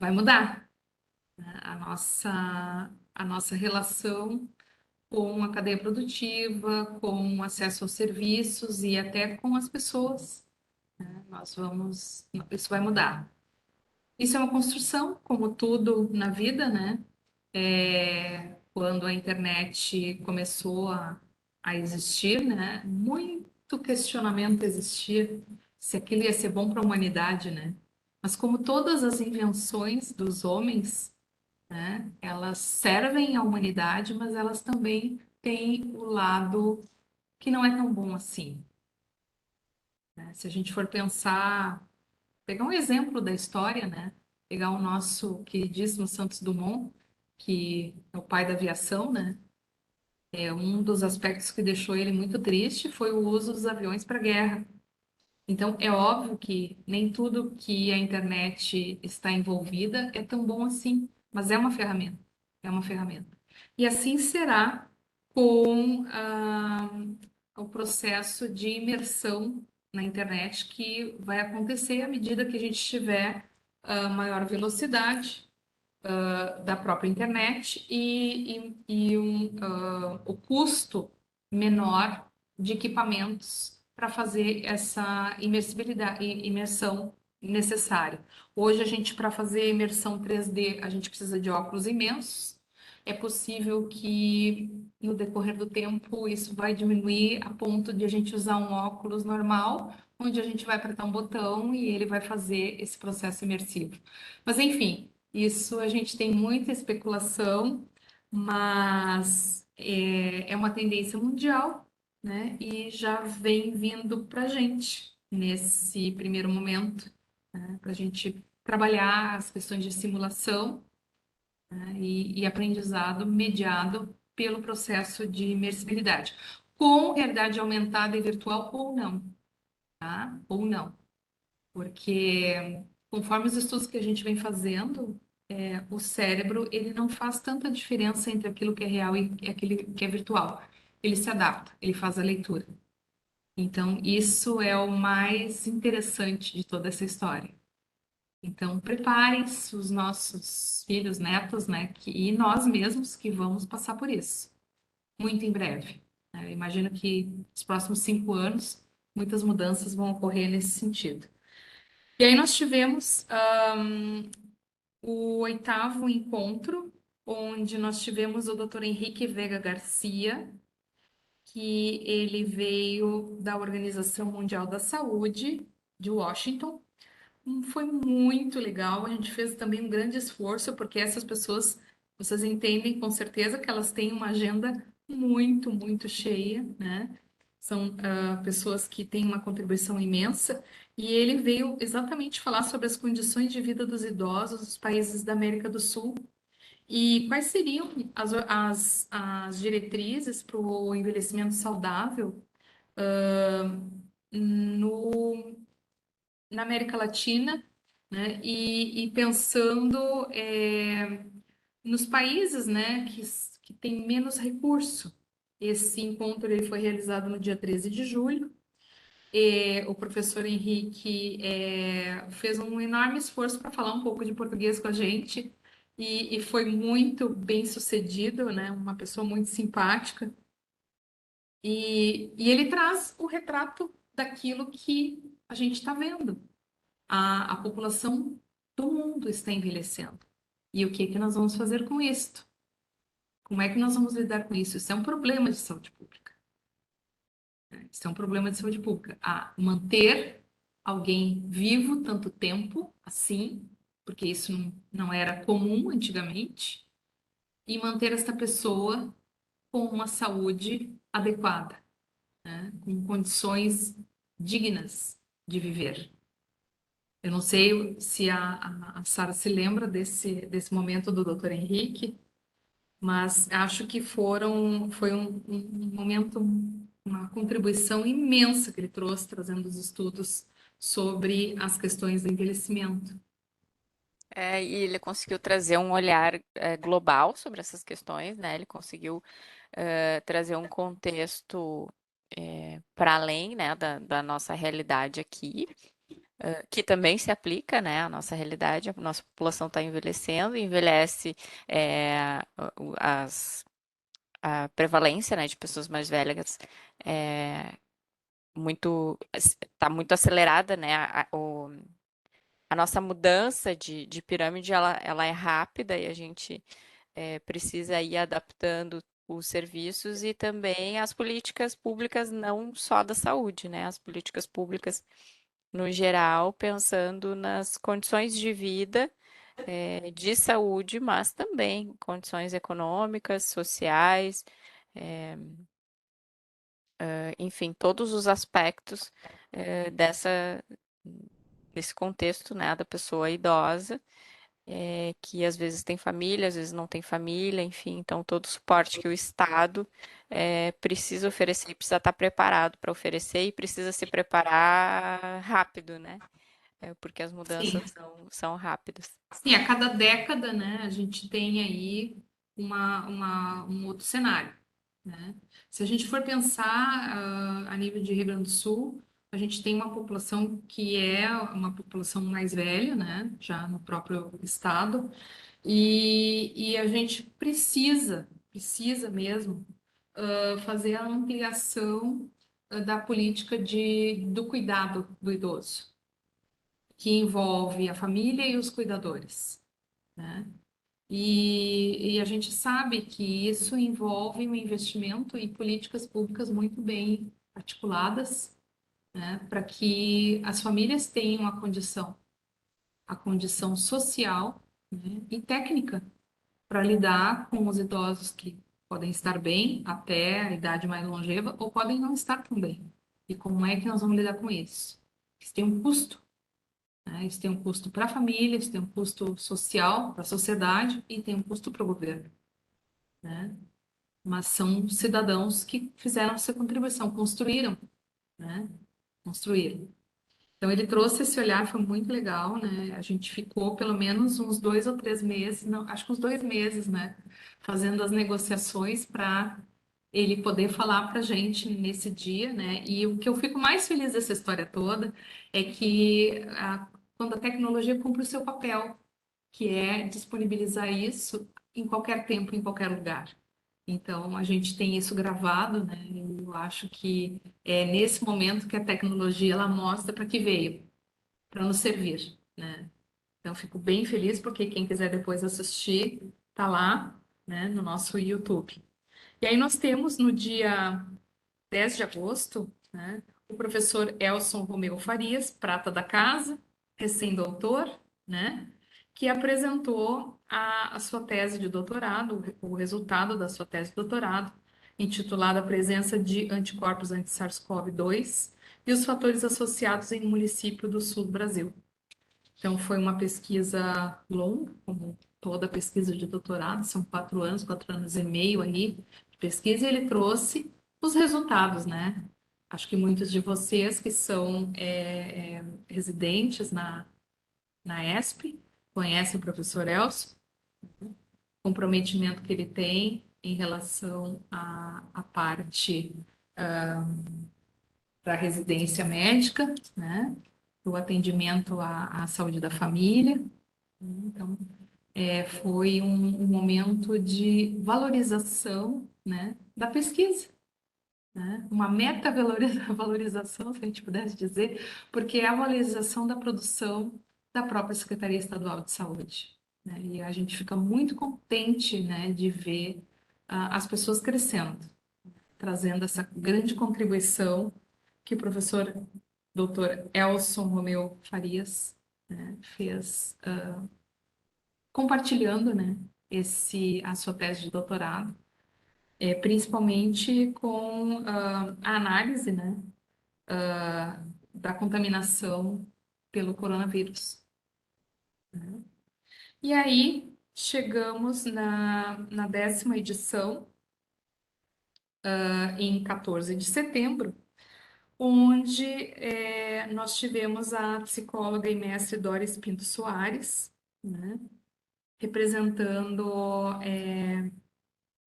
vai mudar, né? A nossa relação com a cadeia produtiva, com acesso aos serviços e até com as pessoas. Isso vai mudar. Isso é uma construção, como tudo na vida, né? Quando a internet começou a existir, né? Muito questionamento existia se aquilo ia ser bom para a humanidade, né? Mas como todas as invenções dos homens, né? Elas servem à humanidade, mas elas também têm o lado que não é tão bom assim, né? Se a gente for pensar, pegar um exemplo da história, né? Pegar o nosso queridíssimo Santos Dumont, que é o pai da aviação, né? Um dos aspectos que deixou ele muito triste foi o uso dos aviões para guerra. Então, é óbvio que nem tudo que a internet está envolvida é tão bom assim, mas é uma ferramenta. É uma ferramenta. E assim será com o processo de imersão na internet que vai acontecer à medida que a gente tiver maior velocidade da própria internet e o custo menor de equipamentos para fazer essa imersão necessária. Hoje a gente, para fazer imersão 3D, a gente precisa de óculos imensos. É possível que no decorrer do tempo isso vai diminuir a ponto de a gente usar um óculos normal, onde a gente vai apertar um botão e ele vai fazer esse processo imersivo. Mas enfim, isso a gente tem muita especulação, mas é uma tendência mundial, né? E já vem vindo para a gente nesse primeiro momento, né? Para a gente trabalhar as questões de simulação, né? E aprendizado mediado pelo processo de imersibilidade, com realidade aumentada e virtual ou não, tá? Ou não, porque conforme os estudos que a gente vem fazendo, o cérebro ele não faz tanta diferença entre aquilo que é real e aquilo que é virtual. Ele se adapta, ele faz a leitura. Então, isso é o mais interessante de toda essa história. Então, preparem-se os nossos filhos, netos, né, e nós mesmos que vamos passar por isso, muito em breve. Eu imagino que nos próximos 5 anos, muitas mudanças vão ocorrer nesse sentido. E aí nós tivemos o oitavo encontro, onde nós tivemos o Dr. Henrique Vega Garcia, que ele veio da Organização Mundial da Saúde de Washington. Foi muito legal. A gente fez também um grande esforço, porque essas pessoas Vocês entendem com certeza que elas têm uma agenda muito, muito cheia, né? São pessoas que têm uma contribuição imensa, e ele veio exatamente falar sobre as condições de vida dos idosos dos países da América do Sul e quais seriam as diretrizes para o envelhecimento saudável no, na América Latina, né? E pensando nos países, né, que têm menos recurso. Esse encontro ele foi realizado no dia 13 de julho. O professor Henrique fez um enorme esforço para falar um pouco de português com a gente e foi muito bem sucedido, né? Uma pessoa muito simpática. E ele traz o retrato daquilo que a gente está vendo. A população do mundo está envelhecendo. E o que que nós vamos fazer com isso? Como é que nós vamos lidar com isso? Isso é um problema de saúde pública. Isso é um problema de saúde pública. Manter alguém vivo tanto tempo assim, porque isso não era comum antigamente, e manter esta pessoa com uma saúde adequada, né? Com condições dignas de viver. Eu não sei se a Sara se lembra desse momento do Dr. Henrique, mas acho que foi um momento, uma contribuição imensa que ele trouxe, trazendo os estudos sobre as questões do envelhecimento. E ele conseguiu trazer um olhar global sobre essas questões, né? Ele conseguiu trazer um contexto para além, né, da nossa realidade aqui, que também se aplica, né, à nossa realidade. A nossa população está envelhecendo, envelhece é, a prevalência, né, de pessoas mais velhas é muito está muito acelerada, né? A nossa mudança de pirâmide ela é rápida e a gente precisa ir adaptando os serviços e também as políticas públicas, não só da saúde, né? As políticas públicas no geral, pensando nas condições de vida, de saúde, mas também condições econômicas, sociais, enfim, todos os aspectos desse contexto, né, da pessoa idosa, que às vezes tem família, às vezes não tem família, enfim, então todo o suporte que o Estado precisa oferecer, e precisa estar preparado para oferecer e precisa se preparar rápido, né? Porque as Sim. mudanças são rápidas. Sim, a cada década, né, a gente tem aí um outro cenário, né? Se a gente for pensar a nível de Rio Grande do Sul, a gente tem uma população que é uma população mais velha, né, já no próprio estado, e a gente precisa mesmo, fazer a ampliação da política do cuidado do idoso, que envolve a família e os cuidadores, né? E a gente sabe que isso envolve um investimento em políticas públicas muito bem articuladas, né, para que as famílias tenham a condição social, né, e técnica para lidar com os idosos que podem estar bem até a idade mais longeva ou podem não estar tão bem. E como é que nós vamos lidar com isso? Isso tem um custo, né? Isso tem um custo para a família, isso tem um custo social para a sociedade e tem um custo para o governo, né? Mas são cidadãos que fizeram a sua contribuição, construíram, né? Construíram. Então ele trouxe esse olhar, foi muito legal, né? A gente ficou pelo menos uns 2 ou 3 meses, não, acho que uns 2 meses, né? Fazendo as negociações para ele poder falar para a gente nesse dia, né? E o que eu fico mais feliz dessa história toda é que quando a tecnologia cumpre o seu papel, que é disponibilizar isso em qualquer tempo, em qualquer lugar. Então, a gente tem isso gravado, né? Eu acho que é nesse momento que a tecnologia ela mostra para que veio, para nos servir, né? Então, fico bem feliz porque quem quiser depois assistir, tá lá, né, no nosso YouTube. E aí nós temos no dia 10 de agosto, né, o professor Elson Romeu Farias, prata da casa, recém-doutor, né? que apresentou a sua tese de doutorado, o resultado da sua tese de doutorado, intitulada A Presença de Anticorpos anti-SARS-CoV-2 e os fatores associados em um município do sul do Brasil. Então, foi uma pesquisa longa, como toda pesquisa de doutorado, são 4 anos e meio ali de pesquisa, e ele trouxe os resultados, né? Acho que muitos de vocês que são residentes na ESP conhecem o professor Elcio, o comprometimento que ele tem em relação à parte da residência médica, né? Do atendimento à saúde da família. Então, foi um momento de valorização, né, da pesquisa, né? Uma meta-valorização, se a gente pudesse dizer, porque é a valorização da produção da própria Secretaria Estadual de Saúde, né? E a gente fica muito contente, né, de ver as pessoas crescendo, trazendo essa grande contribuição que o professor Dr. Elson Romeu Farias, né, fez, compartilhando, né, a sua tese de doutorado, principalmente com a análise, né, da contaminação pelo coronavírus. E aí chegamos na 10ª edição, em 14 de setembro, onde nós tivemos a psicóloga e mestre Doris Pinto Soares, né, representando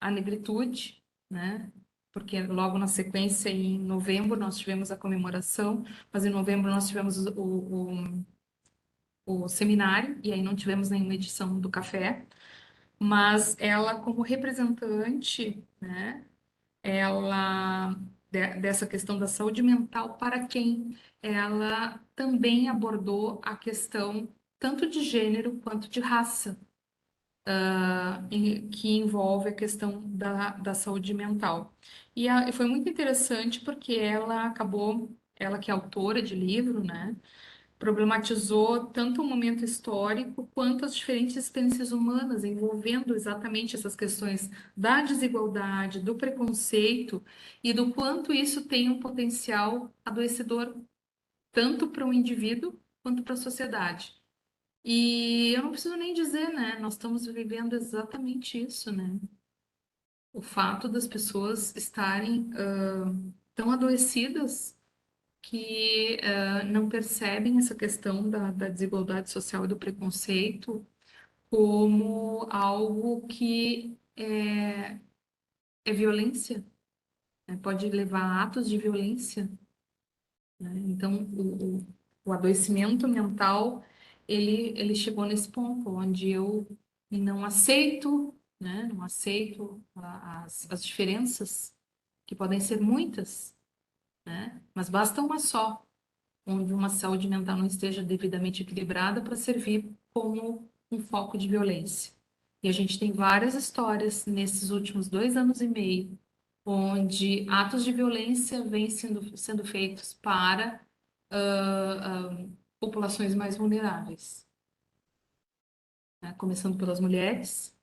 a negritude, né? Porque logo na sequência, em novembro, nós tivemos a comemoração, mas em novembro nós tivemos o seminário, e aí não tivemos nenhuma edição do café, mas ela, como representante, né, dessa questão da saúde mental, para quem ela também abordou a questão tanto de gênero quanto de raça, que envolve a questão da saúde mental. E foi muito interessante porque ela que é autora de livro, né, problematizou tanto o momento histórico quanto as diferentes existências humanas, envolvendo exatamente essas questões da desigualdade, do preconceito e do quanto isso tem um potencial adoecedor, tanto para o indivíduo quanto para a sociedade. E eu não preciso nem dizer, né? Nós estamos vivendo exatamente isso, né? O fato das pessoas estarem tão adoecidas que não percebem essa questão da desigualdade social e do preconceito como algo que é violência, né? Pode levar a atos de violência, né? Então, o adoecimento mental, ele chegou nesse ponto onde eu não aceito, né? Não aceito as diferenças, que podem ser muitas, né? Mas basta uma só, onde uma saúde mental não esteja devidamente equilibrada para servir como um foco de violência. E a gente tem várias histórias nesses últimos 2 anos e meio, onde atos de violência vêm sendo feitos para populações mais vulneráveis, né? Começando pelas mulheres,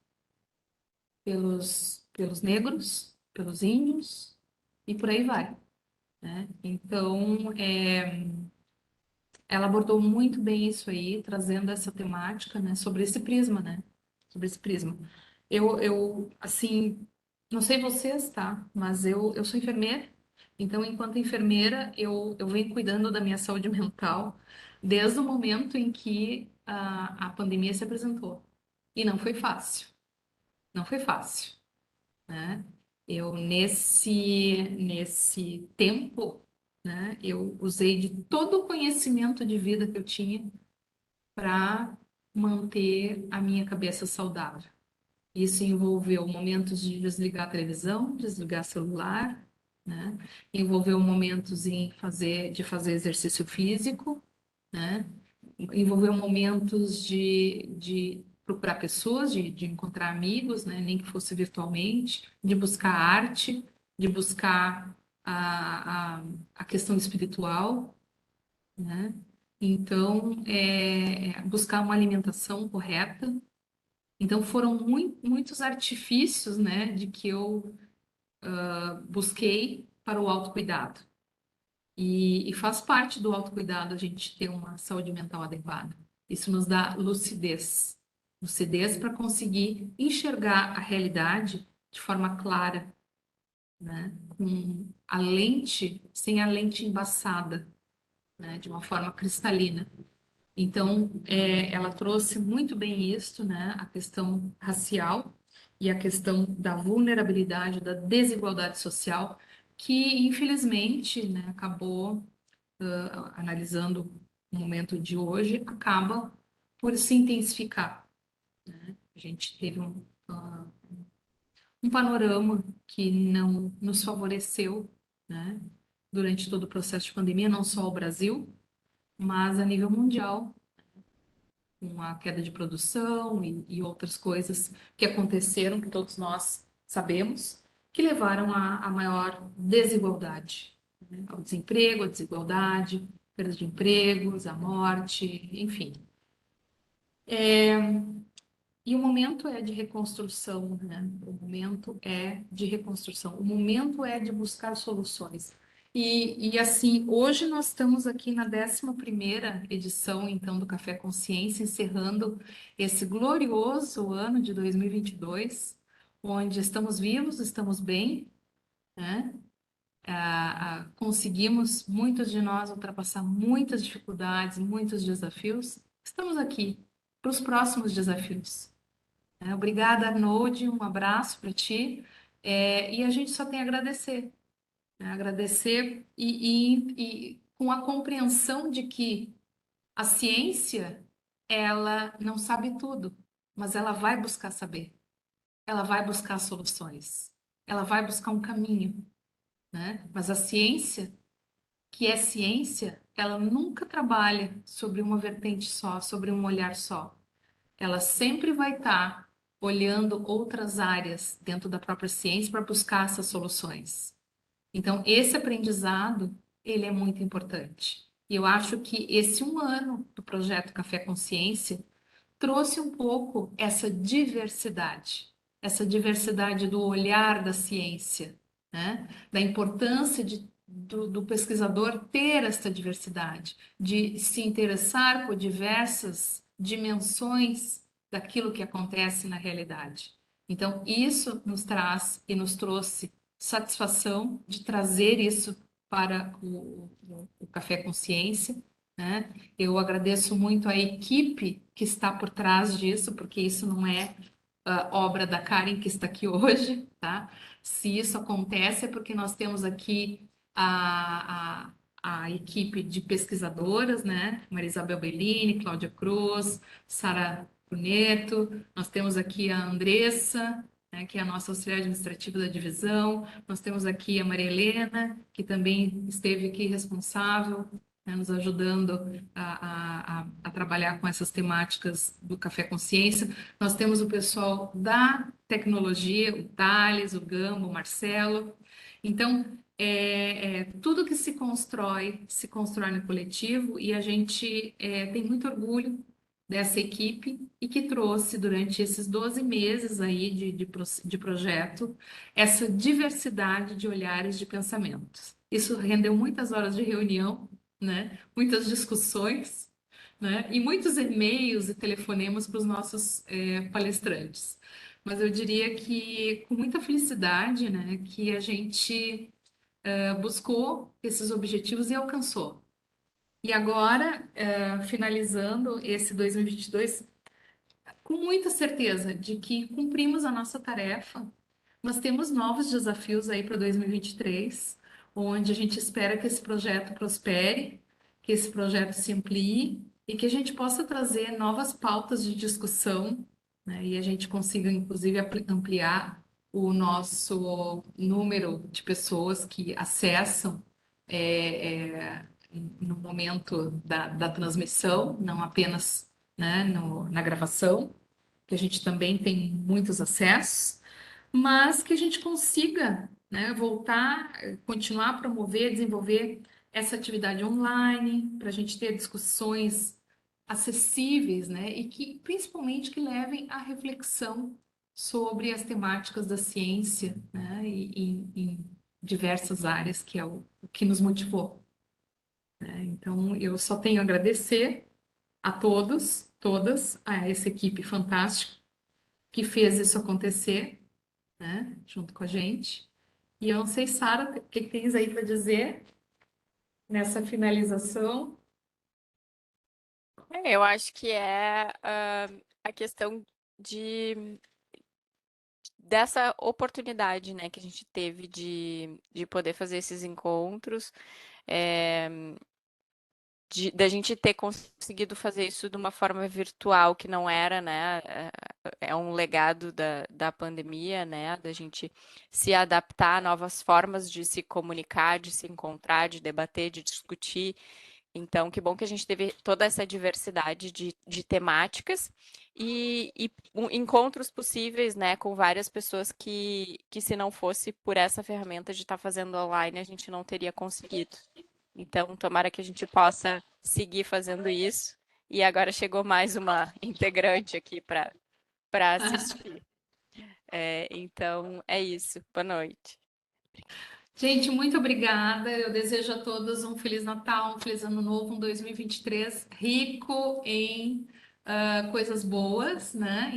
pelos negros, pelos índios e por aí vai, né? Então, ela abordou muito bem isso aí, trazendo essa temática, né, sobre esse prisma, né? Sobre esse prisma. Assim, não sei vocês, tá? Mas eu sou enfermeira, então, enquanto enfermeira, eu venho cuidando da minha saúde mental desde o momento em que a pandemia se apresentou. E não foi fácil, não foi fácil, né? Nesse tempo, né, eu usei de todo o conhecimento de vida que eu tinha para manter a minha cabeça saudável. Isso envolveu momentos de desligar a televisão, desligar celular, né? Envolveu momentos de fazer exercício físico, né? Envolveu momentos de procurar pessoas, de encontrar amigos, né? Nem que fosse virtualmente, de buscar arte, de buscar a questão espiritual, né? Então, buscar uma alimentação correta. Então, foram muitos artifícios, né, de que eu busquei para o autocuidado. E faz parte do autocuidado a gente ter uma saúde mental adequada. Isso nos dá lucidez. Lucidez para conseguir enxergar a realidade de forma clara, né? Com a lente, sem a lente embaçada, né? De uma forma cristalina. Então, ela trouxe muito bem isso, né? A questão racial e a questão da vulnerabilidade, da desigualdade social, que infelizmente, né, acabou analisando o momento de hoje, acaba por se intensificar. A gente teve um panorama que não nos favoreceu, né, durante todo o processo de pandemia, não só o Brasil, mas a nível mundial, com a queda de produção e outras coisas que aconteceram, que todos nós sabemos, que levaram à maior desigualdade, né, ao desemprego, à desigualdade, perda de empregos, à morte, enfim. E o momento é de reconstrução, né? O momento é de reconstrução. O momento é de buscar soluções. E assim, hoje nós estamos aqui na 11ª edição, então, do Café Consciência, encerrando esse glorioso ano de 2022, onde estamos vivos, estamos bem, né? Conseguimos, muitos de nós, ultrapassar muitas dificuldades, muitos desafios. Estamos aqui para os próximos desafios. Obrigada, Arnold, um abraço para ti. E a gente só tem a agradecer, né? Agradecer e com a compreensão de que a ciência, ela não sabe tudo, mas ela vai buscar saber, ela vai buscar soluções, ela vai buscar um caminho, né? Mas a ciência, que é ciência, ela nunca trabalha sobre uma vertente só, sobre um olhar só. Ela sempre vai estar olhando outras áreas dentro da própria ciência para buscar essas soluções. Então, esse aprendizado, ele é muito importante. E eu acho que esse um ano do projeto Café Consciência trouxe um pouco essa diversidade do olhar da ciência, né? Da importância do pesquisador ter essa diversidade, de se interessar por diversas dimensões daquilo que acontece na realidade. Então, isso nos traz e nos trouxe satisfação de trazer isso para o Café Consciência, né? Eu agradeço muito a equipe que está por trás disso, porque isso não é obra da Karen que está aqui hoje, tá? Se isso acontece é porque nós temos aqui a equipe de pesquisadoras, né? Maria Isabel Bellini, Cláudia Cruz, Sara Bruneto, nós temos aqui a Andressa, né, que é a nossa auxiliar administrativa da divisão, nós temos aqui a Maria Helena, que também esteve aqui responsável, né, nos ajudando a trabalhar com essas temáticas do Café Consciência. Nós temos o pessoal da tecnologia, o Thales, o Gambo, o Marcelo. Então, tudo que se constrói no coletivo e a gente tem muito orgulho dessa equipe e que trouxe durante esses 12 meses aí de projeto essa diversidade de olhares de pensamentos. Isso rendeu muitas horas de reunião, né? Muitas discussões, né? E muitos e-mails e telefonemas para os nossos palestrantes. Mas eu diria que com muita felicidade, né, que a gente buscou esses objetivos e alcançou. E agora, finalizando esse 2022, com muita certeza de que cumprimos a nossa tarefa, mas temos novos desafios aí para 2023, onde a gente espera que esse projeto prospere, que esse projeto se amplie e que a gente possa trazer novas pautas de discussão, né, e a gente consiga, inclusive, ampliar o nosso número de pessoas que acessam no momento da transmissão, não apenas, né, na gravação, que a gente também tem muitos acessos, mas que a gente consiga, né, voltar, continuar a promover, desenvolver essa atividade online, para a gente ter discussões acessíveis, né? E que principalmente que levem à reflexão sobre as temáticas da ciência, né? E em diversas áreas, que é o que nos motivou, né? Então, eu só tenho a agradecer a todos, todas, a essa equipe fantástica que fez isso acontecer, né? Junto com a gente. E eu não sei, Sara, o que tens aí para dizer nessa finalização? Eu acho que é a questão de dessa oportunidade, né, que a gente teve de poder fazer esses encontros, é, da gente ter conseguido fazer isso de uma forma virtual, que não era, né, é um legado da pandemia, né, da gente se adaptar a novas formas de se comunicar, de se encontrar, de debater, de discutir. Então, que bom que a gente teve toda essa diversidade de temáticas e encontros possíveis, né, com várias pessoas que se não fosse por essa ferramenta de estar fazendo online, a gente não teria conseguido. Então, tomara que a gente possa seguir fazendo isso. E agora chegou mais uma integrante aqui para assistir. Então, é isso. Boa noite. Gente, muito obrigada. Eu desejo a todos um Feliz Natal, um Feliz Ano Novo, um 2023 rico em coisas boas, né?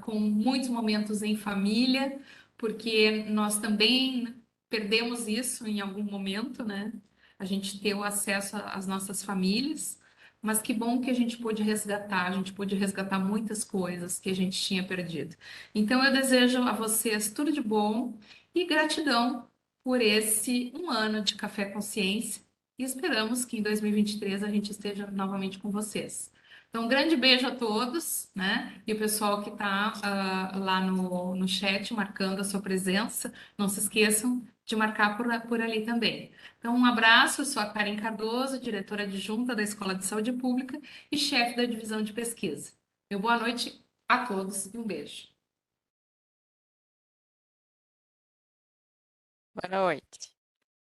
Com muitos momentos em família, porque nós também perdemos isso em algum momento, né? A gente ter o acesso às nossas famílias, mas que bom que a gente pôde resgatar muitas coisas que a gente tinha perdido. Então, eu desejo a vocês tudo de bom e gratidão por esse um ano de Café Consciência e esperamos que em 2023 a gente esteja novamente com vocês. Então, um grande beijo a todos, né? E o pessoal que está lá no chat marcando a sua presença, não se esqueçam de marcar por ali também. Então, um abraço, eu sou a Karen Cardoso, diretora adjunta da Escola de Saúde Pública e chefe da divisão de pesquisa. Meu boa noite a todos e um beijo. Boa noite.